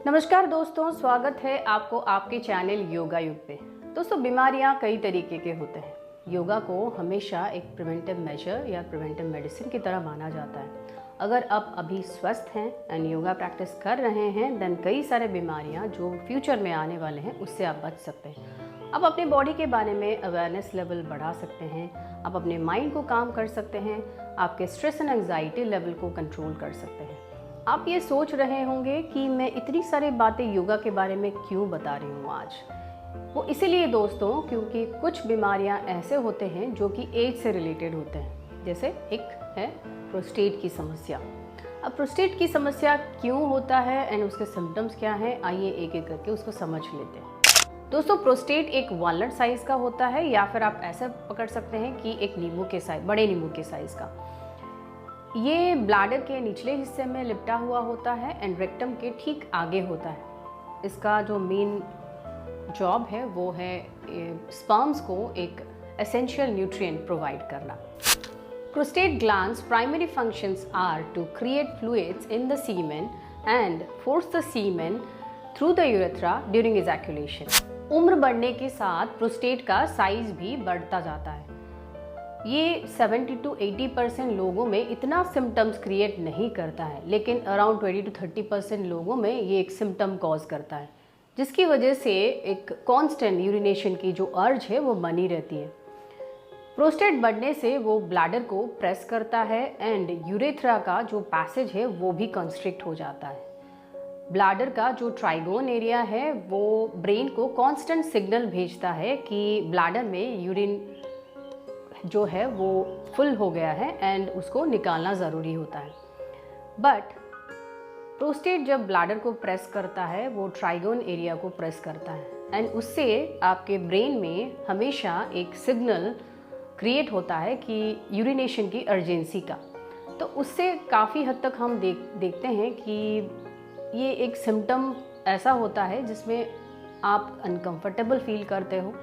नमस्कार दोस्तों, स्वागत है आपको आपके चैनल योगा युग पे। दोस्तों, बीमारियां कई तरीके के होते हैं। योगा को हमेशा एक प्रिवेंटिव मेजर या प्रिवेंटिव मेडिसिन की तरह माना जाता है। अगर आप अभी स्वस्थ हैं एंड योगा प्रैक्टिस कर रहे हैं देन कई सारे बीमारियां जो फ्यूचर में आने वाले हैं उससे आप बच सकते हैं। आप अपने बॉडी के बारे में अवेयरनेस लेवल बढ़ा सकते हैं, आप अपने माइंड को काम कर सकते हैं, आपके स्ट्रेस एंड एंग्जाइटी लेवल को कंट्रोल कर सकते हैं। आप ये सोच रहे होंगे कि मैं इतनी सारी बातें योगा के बारे में क्यों बता रही हूँ आज। वो इसीलिए दोस्तों क्योंकि कुछ बीमारियाँ ऐसे होते हैं जो कि एज से रिलेटेड होते हैं। जैसे एक है प्रोस्टेट की समस्या। अब प्रोस्टेट की समस्या क्यों होता है एंड उसके सिम्टम्स क्या हैं, आइए एक एक करके उसको समझ लेते हैं। दोस्तों, प्रोस्टेट एक वॉलनट साइज़ का होता है या फिर आप ऐसा पकड़ सकते हैं कि एक नींबू के साइज, बड़े नींबू के साइज़ का। ये ब्लैडर के निचले हिस्से में लिपटा हुआ होता है एंड रेक्टम के ठीक आगे होता है। इसका जो मेन जॉब है वो है स्पर्म्स को एक एसेंशियल न्यूट्रिएंट प्रोवाइड करना। Prostate glands primary functions are to create fluids in the semen and force the semen through the urethra during ejaculation. उम्र बढ़ने के साथ प्रोस्टेट का साइज भी बढ़ता जाता है। ये 70 to 80% लोगों में इतना सिम्टम्स क्रिएट नहीं करता है, लेकिन अराउंड 20 to 30% लोगों में ये एक सिम्टम कॉज करता है, जिसकी वजह से एक कांस्टेंट यूरिनेशन की जो अर्ज है वो बनी रहती है। प्रोस्टेट बढ़ने से वो ब्लैडर को प्रेस करता है एंड यूरेथ्रा का जो पैसेज है वो भी कंस्ट्रिक्ट हो जाता है। ब्लैडर का जो ट्राइगोन एरिया है वो ब्रेन को कांस्टेंट सिग्नल भेजता है कि ब्लैडर में यूरिन जो है वो फुल हो गया है एंड उसको निकालना ज़रूरी होता है। बट प्रोस्टेट जब ब्लैडर को प्रेस करता है वो ट्राइगोन एरिया को प्रेस करता है एंड उससे आपके ब्रेन में हमेशा एक सिग्नल क्रिएट होता है कि यूरिनेशन की अर्जेंसी का। तो उससे काफ़ी हद तक हम देखते हैं कि ये एक सिम्टम ऐसा होता है जिसमें आप अनकंफर्टेबल फील करते हो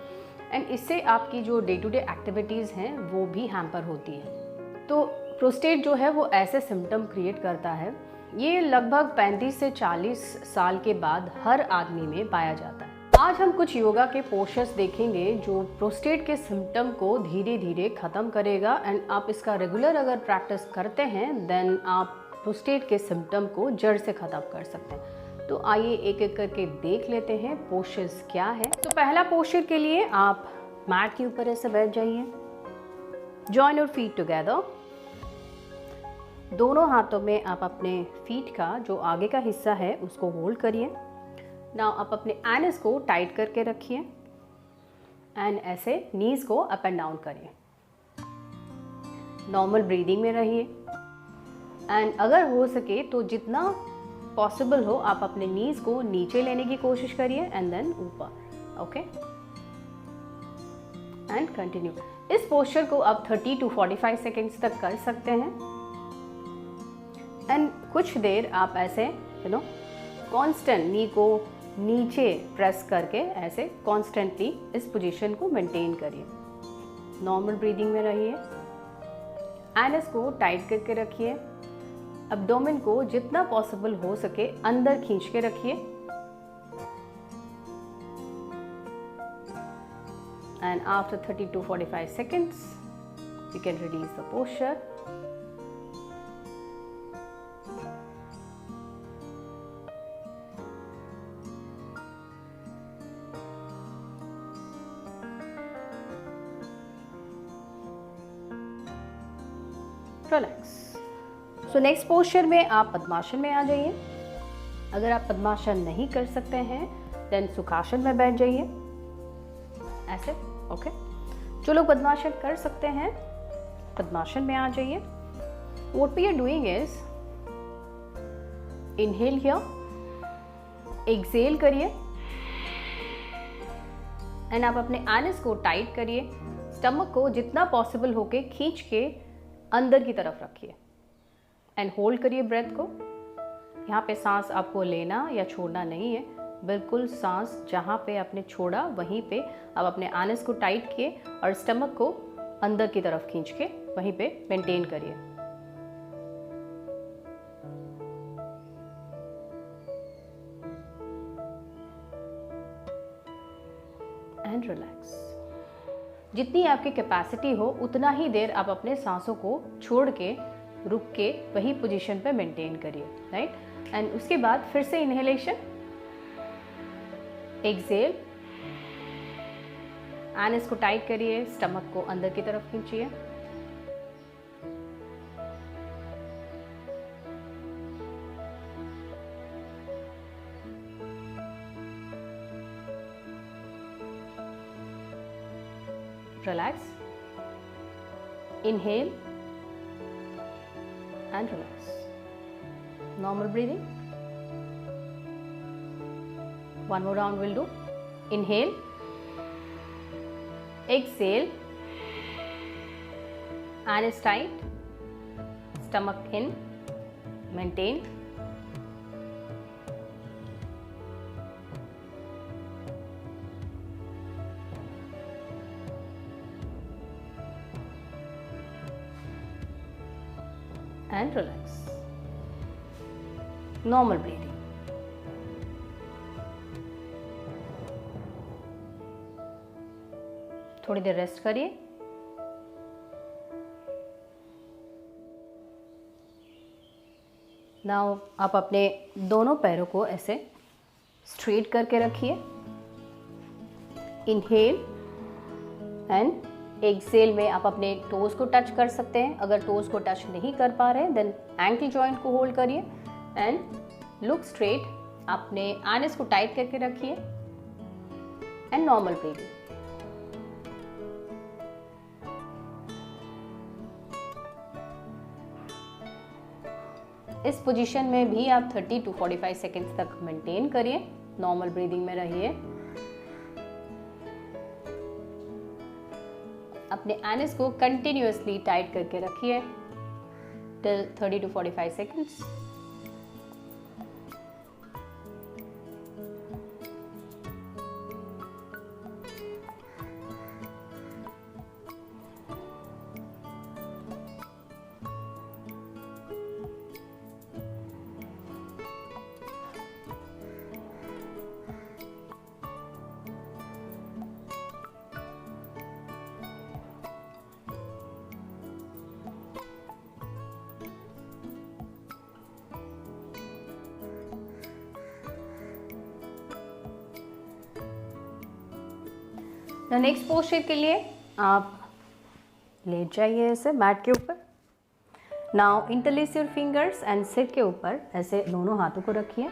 एंड इससे आपकी जो डे टू डे एक्टिविटीज़ हैं वो भी हैम्पर होती है। तो प्रोस्टेट जो है वो ऐसे सिम्टम क्रिएट करता है। ये लगभग 35 से 40 साल के बाद हर आदमी में पाया जाता है। आज हम कुछ योगा के पोस्चर्स देखेंगे जो प्रोस्टेट के सिम्टम को धीरे धीरे ख़त्म करेगा एंड आप इसका रेगुलर अगर प्रैक्टिस करते हैं देन आप प्रोस्टेट के सिम्टम को जड़ से ख़त्म कर सकते हैं। तो आइए एक एक करके देख लेते हैं पोस्चर्स क्या है। तो पहला पोस्चर के लिए आप मैट के ऊपर ऐसे बैठ जाइए। Join your feet together. दोनों हाथों में आप अपने फीट का जो आगे का हिस्सा है उसको होल्ड करिए। नाउ आप अपने एनस को टाइट करके रखिए एंड ऐसे नीज को अप एंड डाउन करिए। नॉर्मल ब्रीदिंग में रहिए एंड अगर हो सके तो जितना पॉसिबल हो आप अपने नीज को नीचे लेने की कोशिश करिए एंड देन ऊपर। Okay, and continue. इस पोस्चर को आप 30 to 45 सेकेंड्स तक कर सकते हैं एंड कुछ देर आप ऐसे कांस्टेंट नी को नीचे प्रेस करके ऐसे कॉन्स्टेंटली इस पोजीशन को मेंटेन करिए। नॉर्मल ब्रीदिंग में रहिए। एनस को टाइट करके रखिए। एब्डोमेन को जितना पॉसिबल हो सके अंदर खींच के रखिए and after 30 to 45 seconds you can release the posture. Relax. So next posture में आप पद्मासन में आ जाइए। अगर आप पद्मासन नहीं कर सकते हैं देन सुखासन में बैठ जाइए ऐसे। ओके, जो लोग पद्मासन कर सकते हैं पद्मासन में आ जाइए। What we are doing is inhale here, exhale करिए एंड आप अपने एनस को टाइट करिए। स्टमक को जितना पॉसिबल होके खींच के अंदर की तरफ रखिए एंड होल्ड करिए ब्रेथ को। यहाँ पे सांस आपको लेना या छोड़ना नहीं है, बिल्कुल सांस जहाँ पे आपने छोड़ा वहीं पे आप अपने एनस को टाइट किए और स्टमक को अंदर की तरफ खींच के वहीं पे मेंटेन करिए। And relax. जितनी आपकी कैपेसिटी हो उतना ही देर आप अपने सांसों को छोड़ के रुक के वही पोजीशन पे मेंटेन करिए, राइट। एंड उसके बाद फिर से इनहेलेशन, एक्सेल, एनस को टाइट करिए, स्टमक को अंदर की तरफ खींचिए, relax, inhale and relax. Normal breathing. One more round will do. Inhale, exhale, and is tight, stomach in, maintain. And relax. Normal breathing. थोड़ी देर रेस्ट करिए। नाउ आप अपने दोनों पैरों को ऐसे स्ट्रेट करके रखिए। इनहेल एंड एक्सेल में आप अपने टोज को टच कर सकते हैं। अगर टोज को टच नहीं कर पा रहे हैं देन एंकल जॉइंट को होल्ड करिए एंड लुक स्ट्रेट। अपने एनस को टाइट करके रखिए एंड नॉर्मल ब्रीथिंग। इस पोजीशन में भी आप 30 to 45 सेकेंड्स तक मेंटेन करिए, नॉर्मल ब्रीदिंग में रहिए। अपने एनस को कंटिन्यूअसली टाइट करके रखिए till 30 to 45 seconds. Next posture के लिए आप लेट जाइए ऐसे मैट के ऊपर। Now interlace your fingers and सिर के ऊपर ऐसे दोनों हाथों को रखिए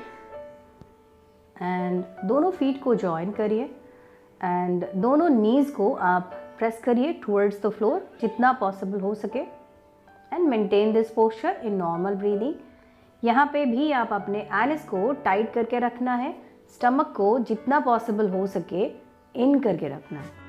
एंड दोनों फीट को जॉइन करिए एंड दोनों नीज को आप प्रेस करिए टुवर्ड्स द फ्लोर जितना पॉसिबल हो सके and maintain this posture in normal breathing. यहाँ पे भी आप अपने एनस को टाइट करके रखना है, स्टमक को जितना पॉसिबल हो सके इन करके रखना है।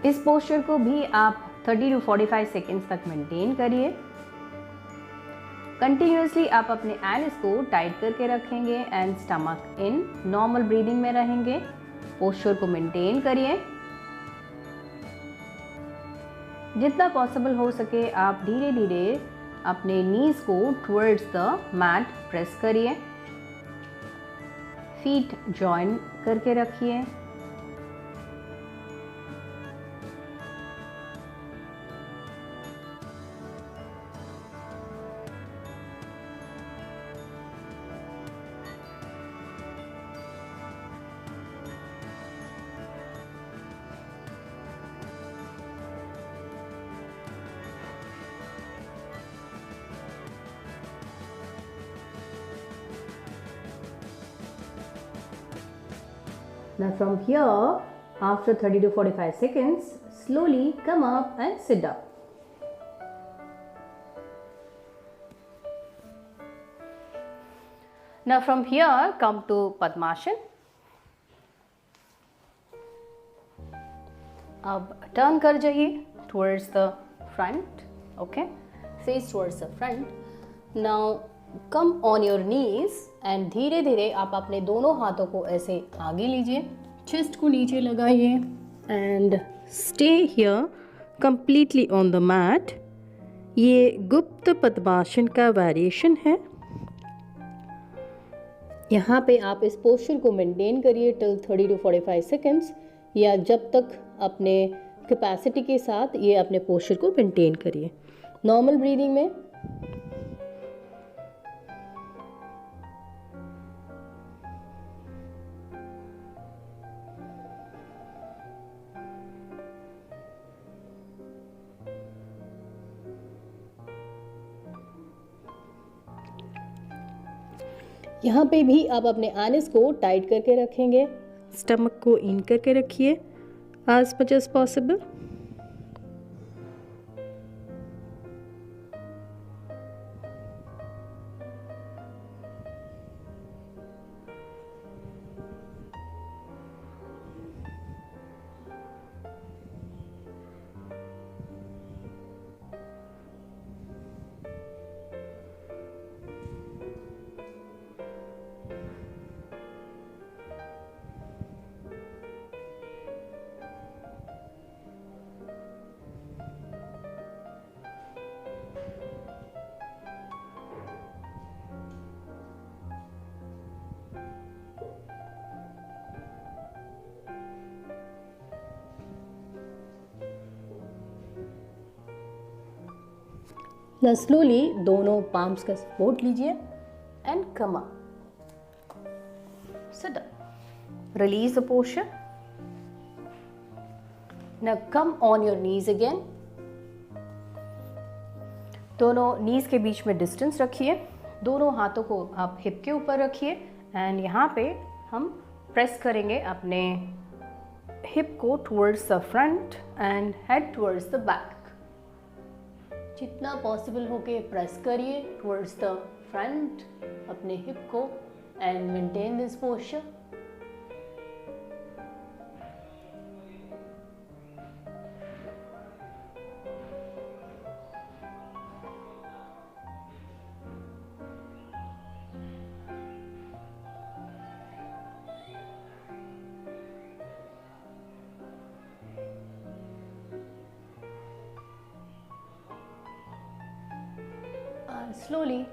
इस पोस्चर को भी आप 30 to 45 सेकेंड्स तक मेंटेन करिए। कंटिन्यूअसली आप अपने एनस को टाइट करके रखेंगे and stomach in, normal breathing में रहेंगे। पोस्चर को मेंटेन करिए। जितना पॉसिबल हो सके आप धीरे धीरे अपने नीज को टुवर्ड्स द मैट प्रेस करिए, फीट जॉइन करके रखिए। Now from here, after 30 to 45 seconds, slowly come up and sit down. Now from here, come to Padmasana. अब टर्न कर जाइए towards the front, okay? Face towards the front. Now come on your knees and धीरे धीरे आप अपने दोनों हाथों को ऐसे आगे लीजिए, चेस्ट को नीचे लगाइए and stay here completely on the mat. ये गुप्त पद्मासन का वेरिएशन है। यहाँ पे आप इस पोस्चर को मेंटेन करिए टिल 30 to 45 सेकेंड्स, या जब तक अपने कैपेसिटी के साथ ये अपने पोस्चर को मेंटेन करिए। नॉर्मल ब्रीदिंग में यहाँ पे भी आप अपने आनिस को टाइट करके रखेंगे, स्टमक को इन करके रखिए as much as possible। Now slowly दोनों palms का सपोर्ट लीजिए and come up, sit down, release the posture। Now come on your knees again। दोनों knees के बीच में डिस्टेंस रखिए, दोनों हाथों को आप हिप के ऊपर रखिए एंड यहाँ पे हम प्रेस करेंगे अपने हिप को towards the front end head towards the back. जितना पॉसिबल हो के प्रेस करिए टुवर्ड्स द फ्रंट अपने हिप को and maintain this posture. Slowly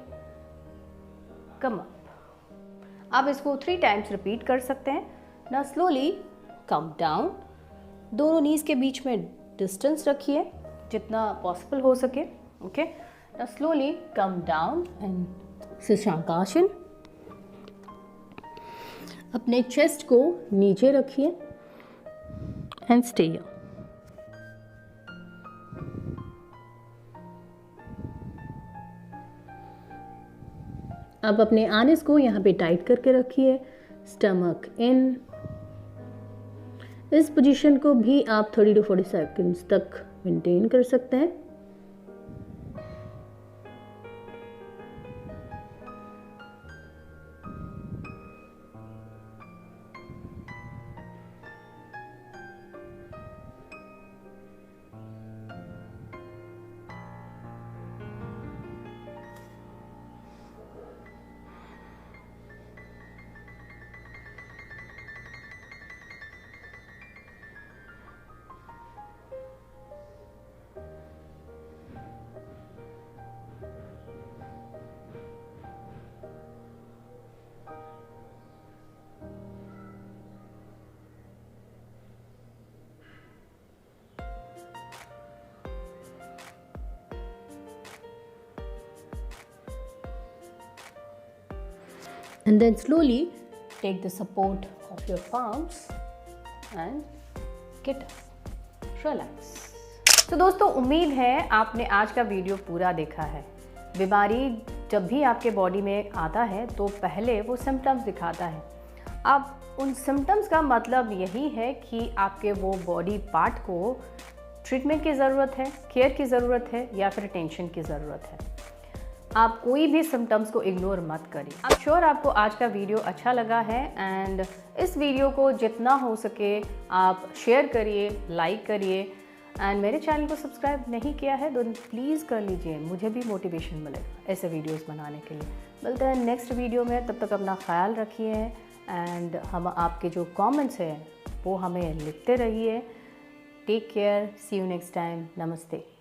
come up. आप इसको 3 टाइम्स रिपीट कर सकते हैं। ना स्लोली कम डाउन, दोनों नीज के बीच में डिस्टेंस रखिए जितना पॉसिबल हो सके। ओके, ना slowly come down and Shashankasana. अपने चेस्ट को नीचे रखिए एंड स्टे हियर। अब अपने आनिस को यहाँ पे टाइट करके रखिए, स्टमक इन। इस पोजीशन को भी आप 30 to 40 सेकंड्स तक मेंटेन कर सकते हैं। And then slowly take the support of your palms and get up, relax। तो दोस्तों, उम्मीद है आपने आज का वीडियो पूरा देखा है। बीमारी जब भी आपके बॉडी में आता है तो पहले वो सिम्टम्स दिखाता है। अब उन सिम्टम्स का मतलब यही है कि आपके वो बॉडी पार्ट को ट्रीटमेंट की ज़रूरत है, केयर की ज़रूरत है या फिर टेंशन की ज़रूरत है। आप कोई भी सिम्टम्स को इग्नोर मत करिए। आई एम श्योर आपको आज का वीडियो अच्छा लगा है एंड इस वीडियो को जितना हो सके आप शेयर करिए, लाइक करिए एंड मेरे चैनल को सब्सक्राइब नहीं किया है तो प्लीज़ कर लीजिए, मुझे भी मोटिवेशन मिलेगा ऐसे वीडियोस बनाने के लिए। मिलते हैं नेक्स्ट वीडियो में, तब तक अपना ख्याल रखिए एंड हम आपके जो कमेंट्स हैं वो हमें लिखते रहिए। Take care, see you next time, नमस्ते।